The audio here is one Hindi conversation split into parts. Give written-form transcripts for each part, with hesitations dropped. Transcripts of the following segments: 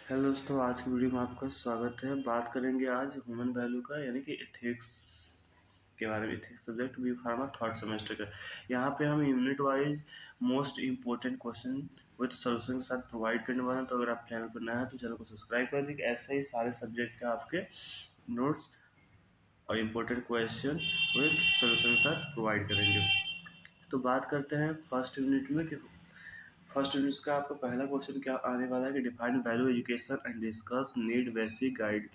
हेलो दोस्तों, आज की वीडियो में आपका स्वागत है। बात करेंगे आज ह्यूमन वैल्यू का यानी कि एथिक्स के बारे में। Ethics subject B pharma third semester का। यहाँ पे हम unit wise most important question with solution के साथ प्रोवाइड करने वाले हैं। तो अगर आप चैनल पर नया है तो चैनल को सब्सक्राइब कर दीजिए। ऐसे ही सारे सब्जेक्ट का आपके नोट्स और इम्पोर्टेंट क्वेश्चन विद सोल्यूशन के साथ प्रोवाइड करेंगे। तो बात करते हैं फर्स्ट यूनिट में कि फर्स्ट यूनिट का आपका पहला क्वेश्चन क्या आने वाला है कि define value education and discuss need basic guide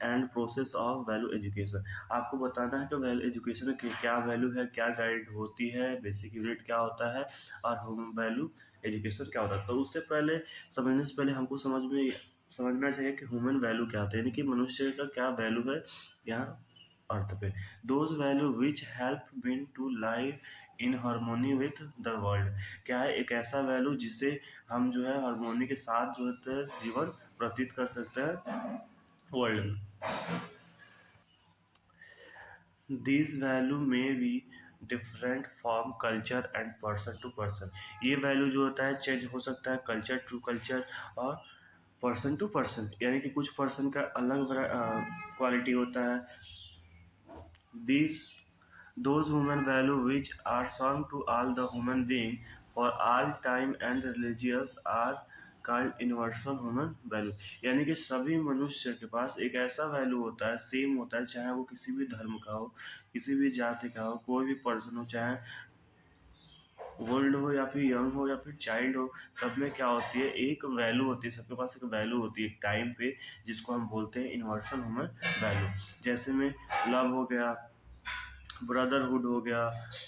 and process of value education. आपको बताना है कि वैल्यू एजुकेशन की क्या वैल्यू है, क्या गाइड होती है, बेसिक यूनिट क्या होता है और होम वैल्यू एजुकेशन क्या होता है। तो उससे पहले समझने से पहले हमको समझना चाहिए कि ह्यूमन वैल्यू क्या होता है, यानी कि मनुष्य का क्या वैल्यू है यहाँ अर्थ पे। Those value which help been to live in harmony with the world. क्या है एक ऐसा वैल्यू जिससे हम जो है हार्मोनी के साथ जो है जीवन व्यतीत कर सकते हैं वर्ल्ड में। This value may be different from culture and person to person. ये वैल्यू जो होता है चेंज हो सकता है कल्चर टू कल्चर और पर्सन टू पर्सन, यानी कि कुछ पर्सन का अलग क्वालिटी होता है। This those human value which are sung to all the human being for all time and religious are called universal human value। यानी कि सभी मनुष्य के पास एक ऐसा वैल्यू होता है, सेम होता है, चाहे वो किसी भी धर्म का हो, किसी भी जाति का हो, कोई भी पर्सन हो, चाहे ओल्ड हो या फिर यंग हो या फिर चाइल्ड हो, सब में क्या होती है एक वैल्यू होती है। सबके पास एक वैल्यू होती है टाइम पे, जिसको हम बोलते हैं यूनिवर्सल ह्यूमन वैल्यू। जैसे में लव हो गया, ब्रदरहुड हो गया,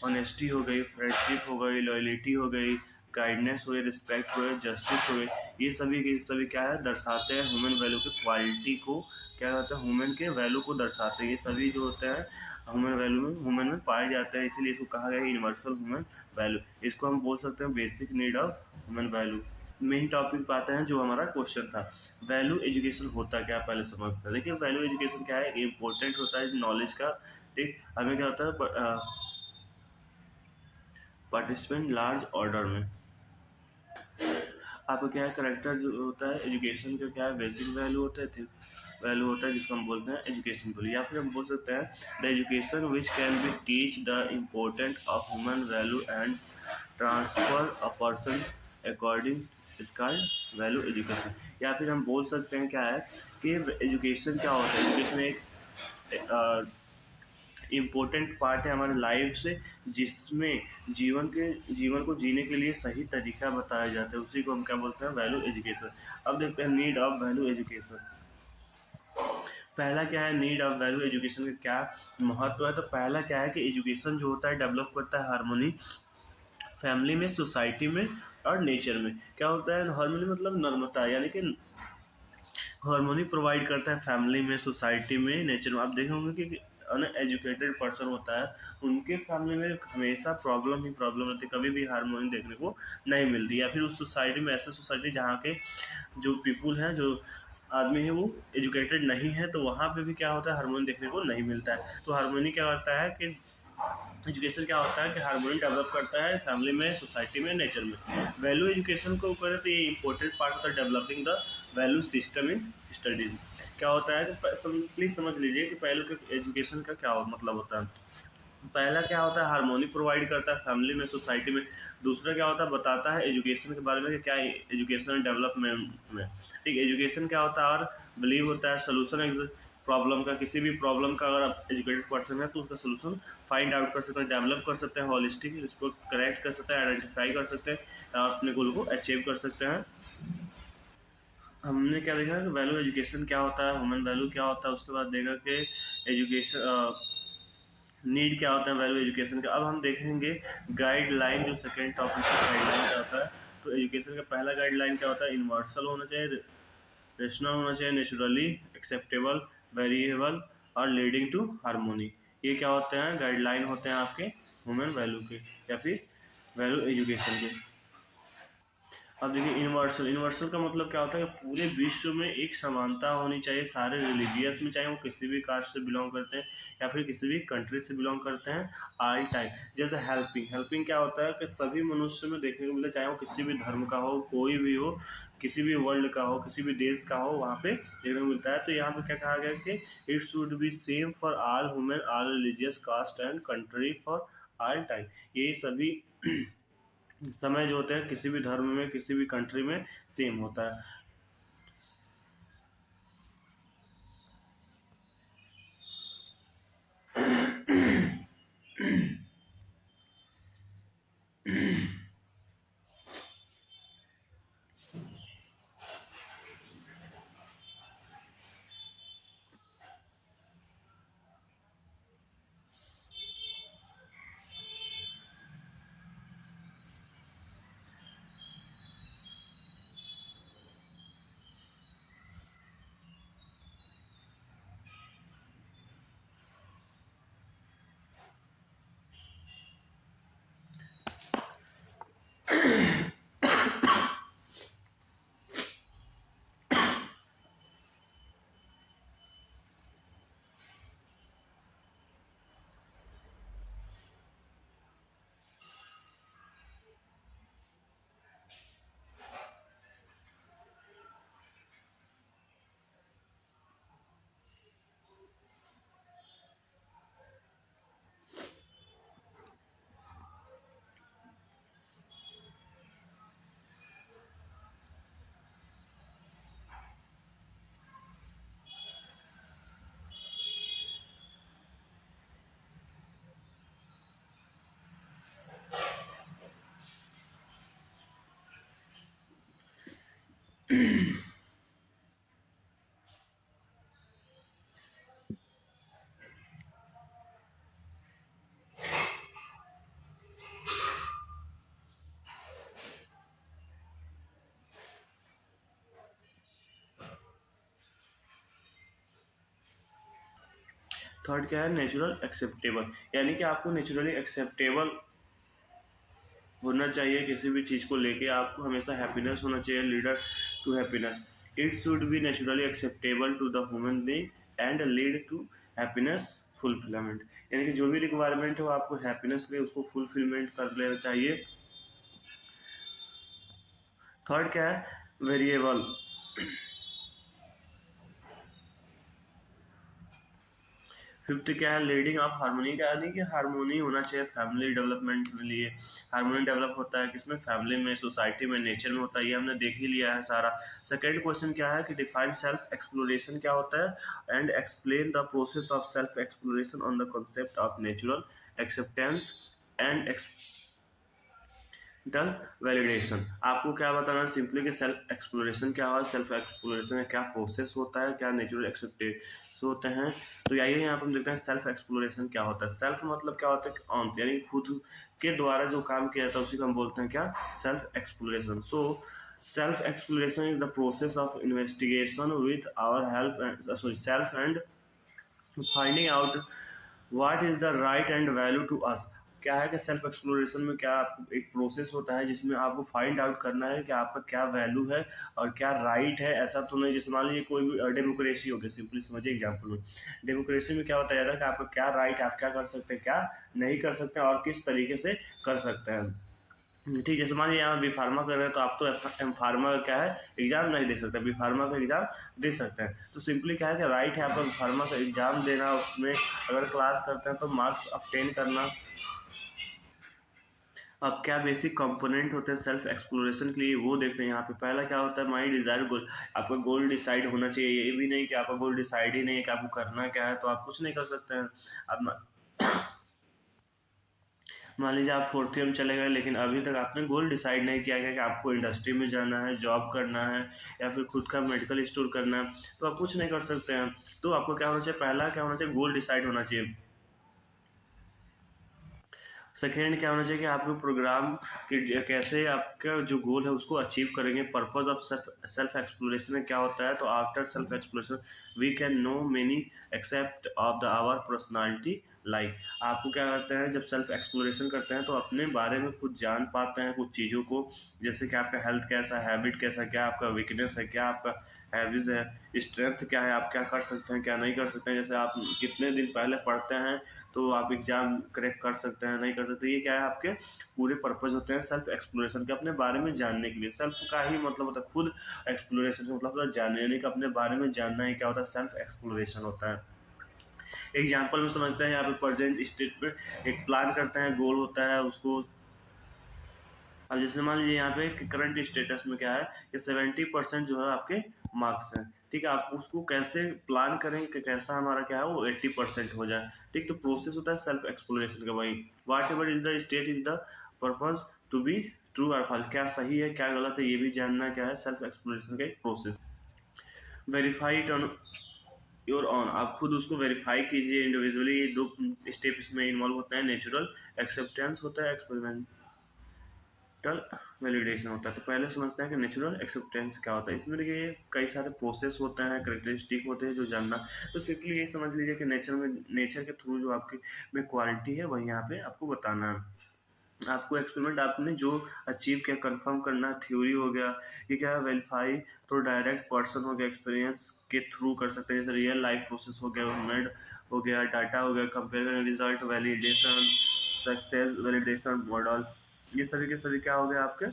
ऑनेस्टी हो गई, फ्रेंडशिप हो गई, लॉयल्टी हो गई, काइंडनेस हो गई, रिस्पेक्ट हो गई, जस्टिस हो गई। ये सभी के सभी क्या है दर्शाते हैं ह्यूमन वैल्यू की क्वालिटी को, क्या कहते हैं ह्यूमन के वैल्यू को दर्शाते हैं। ये सभी जो होते हैं ह्यूमन वैल्यू में ह्यूमन में पाए जाते हैं, इसीलिए इसको कहा गया है यूनिवर्सल ह्यूमन वैल्यू। इसको हम बोल सकते हैं basic need of human value. Main topic पे आते हैं जो हमारा क्वेश्चन था, वैल्यू एजुकेशन होता क्या, पहले समझते हैं। देखिए वैल्यू एजुकेशन क्या है, इम्पोर्टेंट होता है नॉलेज का। ठीक, हमें क्या होता है पार्टिसिपेंट लार्ज ऑर्डर में। आपको क्या है करेक्टर जो होता है एजुकेशन का क्या है बेसिक वैल्यू होता है, वैल्यू होता है जिसको हम बोलते हैं एजुकेशन वैल्यू। या फिर हम बोल सकते हैं the education which can be teach the important of human value and transfer a person according is called value education. या फिर हम बोल सकते हैं क्या है कि एजुकेशन क्या होता है, एजुकेशन एक इम्पोर्टेंट पार्ट है हमारे लाइफ से, जिसमें जीवन को जीने के लिए सही तरीका बताया जाता है, उसी को हम क्या बोलते हैं वैल्यू एजुकेशन। अब देखते हैं नीड ऑफ वैल्यू एजुकेशन। पहला क्या है नीड ऑफ वैल्यू एजुकेशन का क्या महत्व है। तो पहला क्या है कि एजुकेशन जो होता है डेवलप करता है हार्मोनी फैमिली में, सोसाइटी में और नेचर में। क्या होता है हार्मोनी मतलब नर्मता, यानी कि हार्मोनी प्रोवाइड करता है फैमिली में, सोसाइटी में, नेचर में। आप देखे होंगे कि अनएजुकेटेड पर्सन होता है, उनके फैमिली में हमेशा प्रॉब्लम ही प्रॉब्लम होती है, कभी भी हार्मोनी देखने को नहीं मिलती। या फिर उस सोसाइटी में ऐसा सोसाइटी जहाँ के जो पीपुल हैं, जो आदमी है वो एजुकेटेड नहीं है, तो वहाँ पे भी क्या होता है हार्मोनी देखने को नहीं मिलता है। तो हार्मोनी क्या करता है कि एजुकेशन क्या होता है कि हार्मोनी डेवलप करता है फैमिली में, सोसाइटी में, नेचर में। वैल्यू एजुकेशन को करें तो ये इंपॉर्टेंट पार्ट होता है developing the value system in studies. क्या होता है कि प्लीज समझ लीजिए कि पहले के एजुकेशन का क्या मतलब होता है। पहला क्या होता है हार्मोनी प्रोवाइड करता है फैमिली में, सोसाइटी में। दूसरा क्या होता है बताता है एजुकेशन के बारे में कि क्या एजुकेशन डेवलपमेंट में। ठीक, एजुकेशन क्या होता है और बिलीव होता है सोल्यूशन प्रॉब्लम का। किसी भी प्रॉब्लम का अगर आप एजुकेटेड पर्सन है तो उसका सोल्यूशन फाइंड आउट कर सकते हैं, डेवलप कर सकते हैं, हॉलिस्टिक इसको करेक्ट कर सकते हैं, आइडेंटिफाई कर सकते हैं और अपने गोल को अचीव कर सकते हैं। हमने क्या देखा कि वैल्यू एजुकेशन क्या होता है, ह्यूमन वैल्यू क्या होता है, उसके बाद देखा कि एजुकेशन नीड क्या होता है वैल्यू एजुकेशन का। अब हम देखेंगे गाइडलाइन, जो सेकेंड टॉपिक है गाइडलाइन क्या होता है। तो एजुकेशन का पहला गाइडलाइन क्या होता है यूनिवर्सल होना चाहिए, रेशनल होना चाहिए, नेचुरली एक्सेप्टेबल, वेरिएबल और लीडिंग टू हार्मोनी। ये क्या होते हैं गाइडलाइन होते हैं आपके ह्यूमन वैल्यू के या फिर वैल्यू एजुकेशन के। अब देखिए यूनिवर्सल, यूनिवर्सल का मतलब क्या होता है कि पूरे विश्व में एक समानता होनी चाहिए सारे रिलीजियस में, चाहे वो किसी भी कास्ट से बिलोंग करते हैं या फिर किसी भी कंट्री से बिलोंग करते हैं। आई टाइप जैसे हेल्पिंग, हेल्पिंग क्या होता है कि सभी मनुष्य में देखने को मिले, चाहे वो किसी भी धर्म का हो, कोई भी हो, किसी भी वर्ल्ड का हो, किसी भी देश का हो, वहाँ पे देखने को मिलता है। तो यहाँ पे क्या कहा गया कि it should be same for all human, all religious, caste and country for all time. ये सभी समय जो होते हैं किसी भी धर्म में, किसी भी कंट्री में सेम होता है। थर्ड क्या है, नेचुरल एक्सेप्टेबल, यानी कि आपको नेचुरली एक्सेप्टेबल होना चाहिए किसी भी चीज़ को लेके। आपको हमेशा हैप्पीनेस होना चाहिए, leader to happiness. It should be naturally acceptable to the human being and lead to happiness fulfilment, यानी कि जो भी रिक्वायरमेंट हो आपको हैप्पीनेस के उसको फुलफिलमेंट कर लेना चाहिए। थर्ड क्या है, वेरिएबल। फिफ्थ क्या है, लीडिंग ऑफ हार्मोनी, का यानी कि हार्मोनी होना चाहिए फैमिली डेवलपमेंट के लिए। हार्मोनी डेवलप होता है किसमें, फैमिली में, सोसाइटी में, नेचर में होता है, ये हमने देख ही लिया है सारा। सेकेंड क्वेश्चन क्या है कि डिफाइन सेल्फ एक्सप्लोरेशन क्या होता है and explain the process of self exploration on the concept of natural acceptance and done validation. आपको क्या बताना है सिंपली कि सेल्फ एक्सप्लोरेशन क्या है, सेल्फ एक्सप्लोरेशन में क्या प्रोसेस होता है, क्या नेचुरल एक्सेप्टेंस होते हैं। तो आइए यहाँ पर हम देखते हैं सेल्फ एक्सप्लोरेशन क्या होता है। सेल्फ मतलब क्या होता है, ऑन, यानी खुद के द्वारा जो काम किया जाता है उसी को हम बोलते हैं क्या, self exploration. So self exploration is the process of investigation with our help, sorry self and finding out what is the right and value to us. क्या है कि सेल्फ एक्सप्लोरेशन में क्या एक प्रोसेस होता है जिसमें आपको फाइंड आउट करना है कि आपका क्या वैल्यू है और क्या राइट है। ऐसा तो नहीं, जैसे मान लीजिए कोई भी डेमोक्रेसी हो गया, सिंपली समझिए एग्जाम्पल में, डेमोक्रेसी में क्या बताया जाता है कि आपका क्या राइट, आप क्या कर सकते हैं, क्या नहीं कर सकते और किस तरीके से कर सकते हैं। ठीक, जैसे मान लीजिए यहाँ बी फार्मा कर रहे हैं तो आप तो एम फार्मा का क्या है एग्जाम नहीं दे सकते, बी फार्मा का एग्जाम दे सकते हैं। तो सिंपली क्या है कि राइट है आपका बी फार्मा का एग्जाम देना, उसमें अगर क्लास करते हैं तो मार्क्स ऑब्टेन करना। अब क्या बेसिक कंपोनेंट होते हैं सेल्फ एक्सप्लोरेशन के लिए वो देखते हैं। यहाँ पे पहला क्या होता है, माई डिजायर गोल। आपका गोल डिसाइड होना चाहिए, ये भी नहीं कि आपका गोल डिसाइड ही नहीं है कि आपको करना क्या है तो आप कुछ नहीं कर सकते हैं। अब मान लीजिए आप फोर्थ ईयर में चले गए लेकिन अभी तक आपने गोल डिसाइड नहीं किया गया कि आपको इंडस्ट्री में जाना है, जॉब करना है या फिर खुद का मेडिकल स्टोर करना है, तो आप कुछ नहीं कर सकते हैं। तो आपको क्या होना चाहिए, पहला क्या होना चाहिए, गोल डिसाइड होना चाहिए। सेकेंड क्या होना चाहिए कि आपको प्रोग्राम कि कैसे आपका जो गोल है उसको अचीव करेंगे। पर्पस ऑफ सेल्फ एक्सप्लोरेशन में क्या होता है, तो after self exploration we can know many except of the our personality like आपको क्या करते हैं, जब सेल्फ एक्सप्लोरेशन करते हैं तो अपने बारे में खुद जान पाते हैं कुछ चीज़ों को, जैसे कि आपका हेल्थ कैसा, हैबिट कैसा, क्या आपका वीकनेस है, क्या आपका हैबिट्स है, स्ट्रेंथ क्या है, आप क्या कर सकते हैं क्या नहीं कर सकते हैं। जैसे आप कितने दिन पहले पढ़ते हैं तो आप एग्ज़ाम क्रैक कर सकते हैं नहीं कर सकते। ये क्या है, आपके पूरे पर्पज़ होते हैं सेल्फ एक्सप्लोरेशन के, अपने बारे में जानने के लिए। सेल्फ का ही मतलब होता है खुद, एक्सप्लोरेशन का मतलब होता है जानने, यानी कि अपने बारे में जानना ही क्या होता है, सेल्फ एक्सप्लोरेशन होता है। एग्जाम्पल में समझते हैं, यहाँ पे प्रेजेंट स्टेट में एक प्लान करते हैं, गोल होता है उसको। अब जैसे मान लीजिए यहाँ पे करंट स्टेटस में क्या है कि 70% जो है आपके मार्क्स हैं, ठीक है। आप उसको कैसे प्लान करें कि कैसा हमारा क्या है वो 80% हो जाए, ठीक। तो प्रोसेस होता है सेल्फ एक्सप्लोरेशन का, वही whatever is the state is the purpose to be true और फॉल्स, क्या सही है क्या गलत है ये भी जानना क्या है, सेल्फ एक्सप्लोरेशन का एक process. Verify it on your on, आप खुद उसको वेरीफाई कीजिए इंडिविजुअली। दो स्टेप इसमें इन्वॉल्व होते हैं, नेचुरल एक्सेप्टेंस होता है, एक्सपेरिमेंट वैलिडेशन होता है। तो पहले समझते हैं कि नेचुरल एक्सेप्टेंस क्या होता है। इसमें देखिए कई सारे प्रोसेस होते हैं, करेक्टरिस्टिक होते हैं जो जानना। तो सिंपली ये समझ लीजिए कि नेचर के थ्रू जो आपकी में क्वालिटी है वही यहाँ पे आपको बताना है। आपको एक्सपेरिमेंट आपने जो अचीव किया कंफर्म करना, थ्योरी हो गया, ये क्या है वेरीफाई, तो डायरेक्ट पर्सन हो गया, एक्सपीरियंस के थ्रू कर सकते हैं, जैसे रियल लाइफ प्रोसेस हो गया, मेड हो गया, डाटा हो गया, compare result, validation, success validation model, ये सभी के सभी क्या हो गया आपके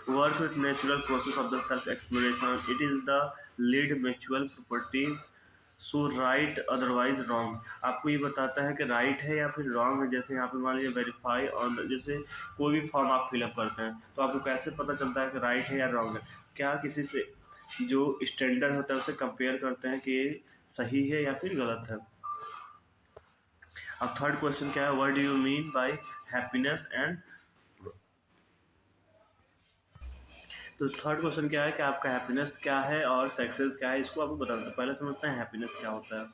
work with natural process of the self-exploration. It is the lead mutual properties. So right otherwise wrong, आपको ये बताता है कि राइट है या फिर रॉन्ग है। जैसे यहाँ पे मान लीजिए वेरीफाई और जैसे कोई भी फॉर्म आप फिलअप करते हैं तो आपको कैसे पता चलता है कि राइट है या रॉन्ग है, क्या किसी से जो स्टैंडर्ड होता है उसे कंपेयर करते हैं कि सही है या फिर गलत है। अब थर्ड क्वेश्चन क्या है, what do you mean by happiness and, तो थर्ड क्वेश्चन क्या है कि आपका हैप्पीनेस क्या है और सक्सेस क्या है, इसको आपको बता देते हैं। पहले समझते हैं हैप्पीनेस क्या होता है।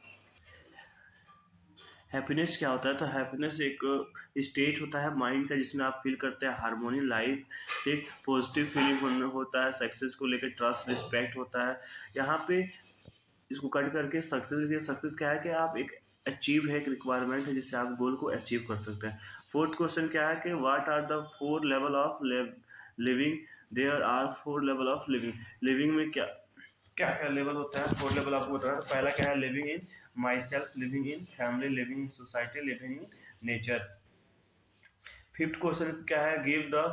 हैप्पीनेस क्या होता है, तो हैप्पीनेस एक स्टेट होता है माइंड का जिसमें आप फील करते हैं हार्मोनी लाइफ, एक पॉजिटिव फीलिंग होता है, सक्सेस को लेकर ट्रस्ट रिस्पेक्ट होता है। यहाँ पे इसको कट करके सक्सेस क्या है कि आप एक अचीव है, एक रिक्वायरमेंट है जिससे आप गोल को अचीव कर सकते हैं। फोर्थ क्वेश्चन क्या है कि what are the 4 level of living, there are 4 level of living. Living में क्या क्या क्या लेवल होता है, 4 लेवल आपको बताना। तो पहला क्या है, living in my self, living in family, living in society, living in nature. Fifth question क्या है, give the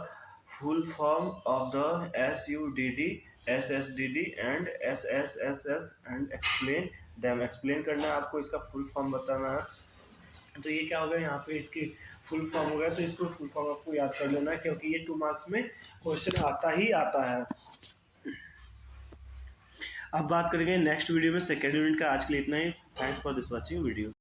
full form of the SUDD, SSDD and SSSS and explain them. Explain करना है आपको, इसका फुल फॉर्म बताना है। तो ये क्या होगा, यहाँ पे इसकी फुल फॉर्म हो गया, तो इसको फुल फॉर्म आपको याद कर लेना है क्योंकि ये 2 मार्क्स में क्वेश्चन आता ही आता है। अब बात करेंगे नेक्स्ट वीडियो में सेकेंड यूनिट का। आज के लिए इतना ही। Thanks for this watching video.